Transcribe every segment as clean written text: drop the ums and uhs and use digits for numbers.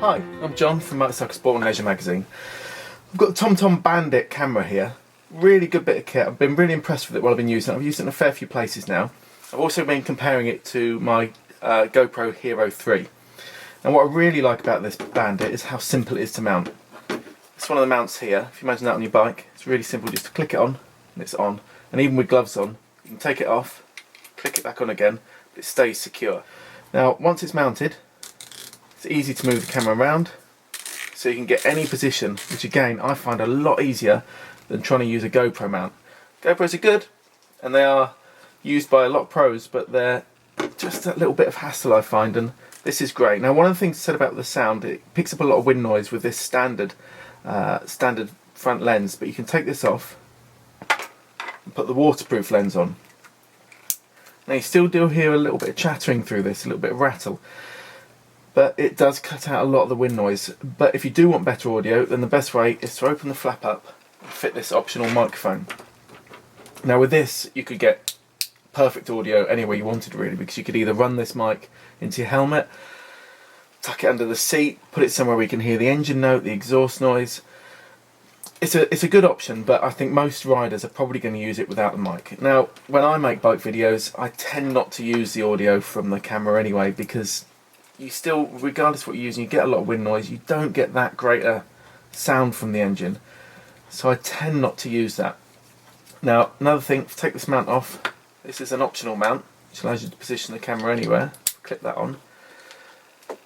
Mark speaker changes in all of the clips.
Speaker 1: Hi, I'm John from Motorcycle Sport and Leisure magazine. I've got the TomTom Bandit camera here. Really good bit of kit. I've been really impressed with it while I've been using it. I've used it in a fair few places now. I've also been comparing it to my GoPro Hero 3. And what I really like about this Bandit is how simple it is to mount. It's one of the mounts here. If you imagine that on your bike, it's really simple just to click it on and it's on. And even with gloves on, you can take it off, click it back on again, but it stays secure. Now, once it's mounted, it's easy to move the camera around, so you can get any position, which again, I find a lot easier than trying to use a GoPro mount. GoPros are good, and they are used by a lot of pros, but they're just a little bit of hassle, I find, and this is great. Now, one of the things said about the sound, it picks up a lot of wind noise with this standard front lens, but you can take this off and put the waterproof lens on. Now, you still do hear a little bit of chattering through this, a little bit of rattle, but it does cut out a lot of the wind noise. But if you do want better audio, then the best way is to open the flap up and fit this optional microphone. Now with this, you could get perfect audio anywhere you wanted really, because you could either run this mic into your helmet, tuck it under the seat, put it somewhere where you can hear the engine note, the exhaust noise. It's a good option, but I think most riders are probably going to use it without the mic. Now, when I make bike videos, I tend not to use the audio from the camera anyway, because you still, regardless of what you're using, you get a lot of wind noise. You don't get that greater sound from the engine, so I tend not to use that. Now, another thing, take this mount off. This is an optional mount, which allows you to position the camera anywhere. Clip that on. It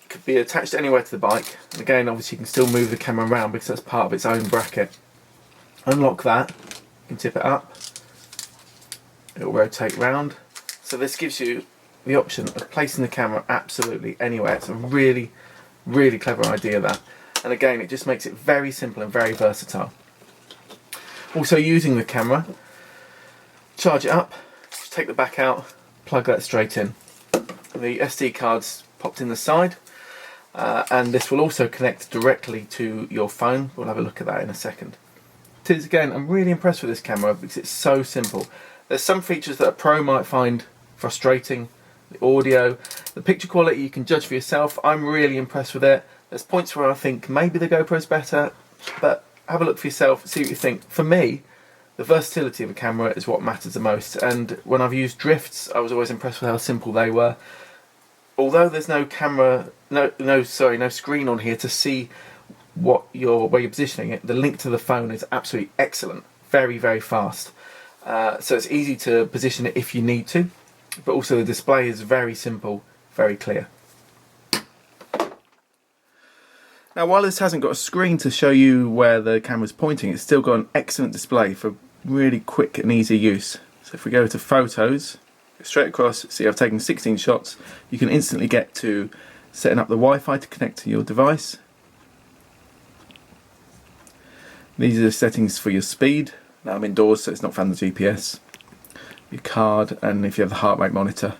Speaker 1: could be attached anywhere to the bike, and again, obviously you can still move the camera around because that's part of its own bracket. Unlock that, you can tip it up, it will rotate round. So this gives you the option of placing the camera absolutely anywhere. It's a really, really clever idea, that. And again, it just makes it very simple and very versatile. Also, using the camera, charge it up, just take the back out, plug that straight in. The SD card's popped in the side, and this will also connect directly to your phone. We'll have a look at that in a second. Again, I'm really impressed with this camera because it's so simple. There's some features that a pro might find frustrating. The audio, the picture quality, you can judge for yourself. I'm really impressed with it. There's points where I think maybe the GoPro's better, but have a look for yourself, see what you think. For me, the versatility of a camera is what matters the most, and when I've used drifts, I was always impressed with how simple they were. Although there's no camera, no screen on here to see where you're positioning it, the link to the phone is absolutely excellent, very, very fast. So it's easy to position it if you need to. But also the display is very simple, very clear. Now, while this hasn't got a screen to show you where the camera's pointing, it's still got an excellent display for really quick and easy use. So if we go to photos, straight across, see I've taken 16 shots, you can instantly get to setting up the Wi-Fi to connect to your device. These are the settings for your speed. Now I'm indoors, so it's not found the GPS. Your card, and if you have the heart rate monitor,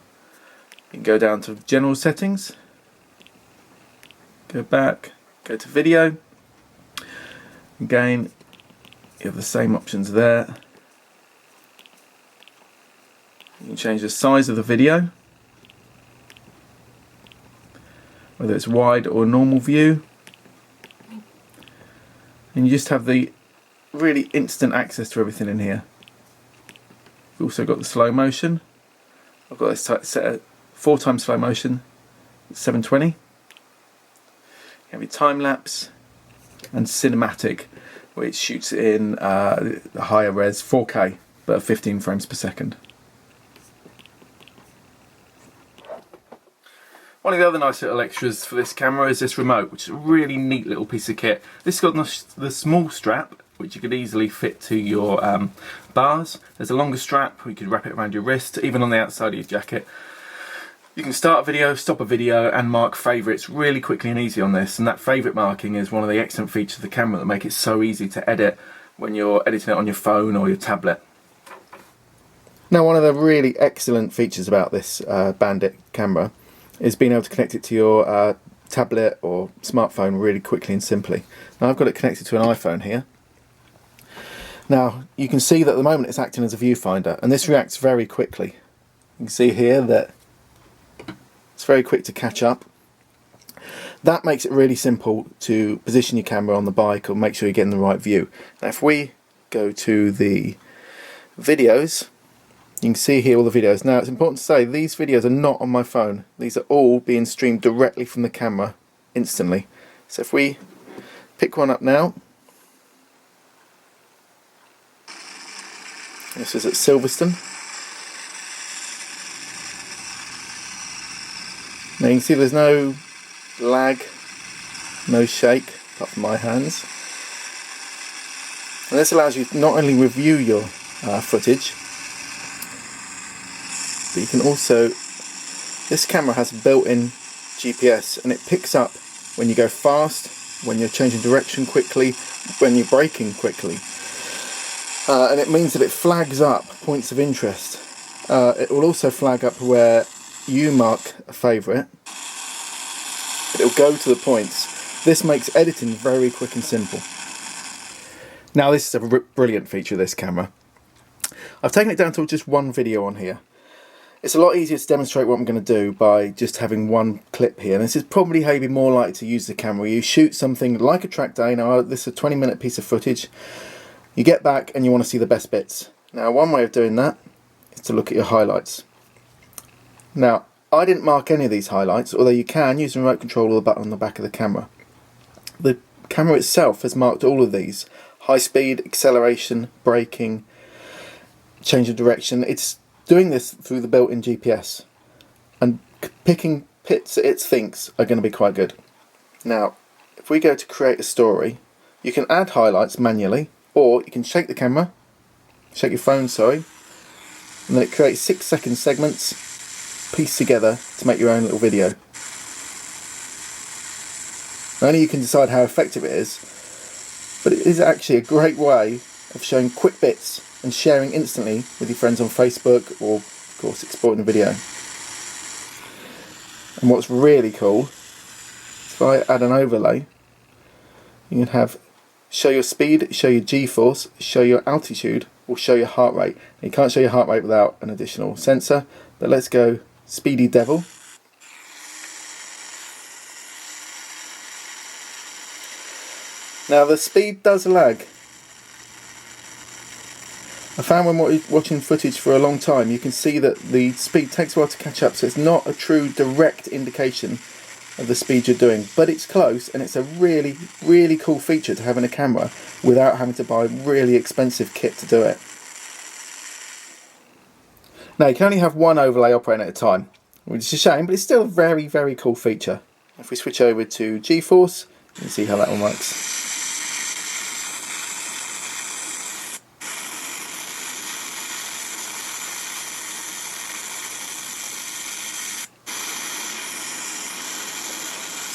Speaker 1: you can go down to general settings, go back, go to video. Again, you have the same options there. You can change the size of the video, whether it's wide or normal view, and you just have the really instant access to everything in here. We've also got the slow motion. I've got this set at 4x slow motion, 720. You have your time lapse and cinematic, which shoots in the higher res 4K, but 15 frames per second. One of the other nice little extras for this camera is this remote, which is a really neat little piece of kit. This has got the small strap, which you could easily fit to your bars. There's a longer strap, you could wrap it around your wrist, even on the outside of your jacket. You can start a video, stop a video, and mark favourites really quickly and easy on this, and that favourite marking is one of the excellent features of the camera that make it so easy to edit when you're editing it on your phone or your tablet. Now, one of the really excellent features about this Bandit camera is being able to connect it to your tablet or smartphone really quickly and simply. Now I've got it connected to an iPhone here. Now you can see that at the moment it's acting as a viewfinder, and this reacts very quickly. You can see here that it's very quick to catch up. that makes it really simple to position your camera on the bike or make sure you're getting the right view. Now if we go to the videos, you can see here all the videos. Now it's important to say these videos are not on my phone. These are all being streamed directly from the camera instantly. So if we pick one up now, this is at Silverstone. Now you can see there's no lag, no shake, apart from my hands. And this allows you to not only review your footage, but you can also, this camera has built-in GPS and it picks up when you go fast, when you're changing direction quickly, when you're braking quickly. And it means that it flags up points of interest. It will also flag up where you mark a favourite. It'll go to the points. This makes editing very quick and simple. Now this is a brilliant feature of this camera. I've taken it down to just one video on here. It's a lot easier to demonstrate what I'm going to do by just having one clip here. And this is probably how you'd be more likely to use the camera. You shoot something like a track day. Now this is a 20-minute piece of footage. You get back and you want to see the best bits. Now one way of doing that is to look at your highlights. Now I didn't mark any of these highlights, although you can use the remote control or the button on the back of the camera. The camera itself has marked all of these. High speed, acceleration, braking, change of direction. It's doing this through the built-in GPS. And picking bits that it thinks are going to be quite good. Now, if we go to create a story, you can add highlights manually, or you can shake the camera, shake your phone, sorry, and then it creates 6-second segments pieced together to make your own little video. Only you can decide how effective it is, but it is actually a great way of showing quick bits and sharing instantly with your friends on Facebook, or of course exporting a video. And what's really cool is if I add an overlay, you can have show your speed, show your G-force, show your altitude, or show your heart rate. You can't show your heart rate without an additional sensor, but let's go Speedy Devil. Now the speed does lag. I found when watching footage for a long time, you can see that the speed takes a while to catch up, so it's not a true direct indication of the speed you're doing, but it's close, and it's a really, really cool feature to have in a camera without having to buy really expensive kit to do it. Now you can only have one overlay operating at a time, which is a shame, but it's still a very, very cool feature. If we switch over to G-force, you can see how that one works.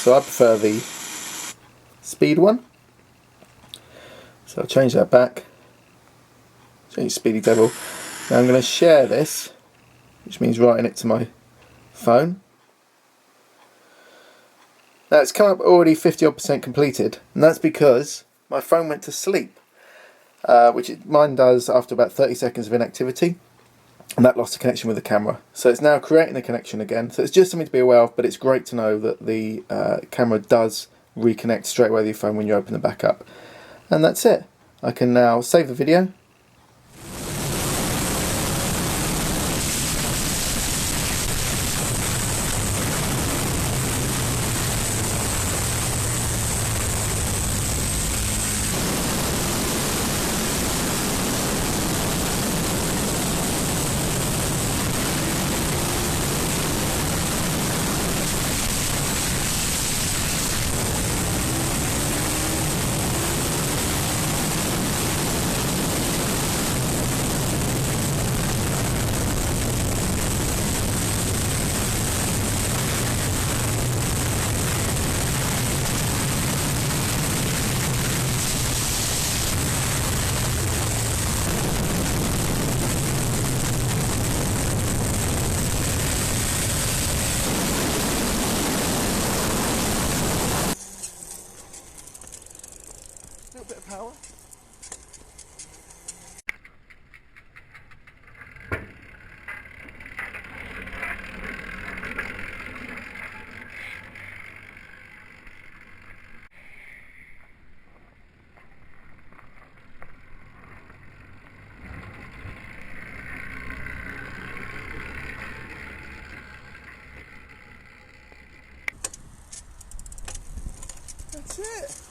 Speaker 1: So I prefer the speed one. So I'll change that back. Change Speedy Devil. Now I'm going to share this, which means writing it to my phone. Now it's come up already 50% completed, and that's because my phone went to sleep, mine does after about 30 seconds of inactivity, and that lost a connection with the camera. So it's now creating a connection again. So it's just something to be aware of, but it's great to know that the camera does reconnect straight away with your phone when you open the back up. And that's it. I can now save the video. That's it.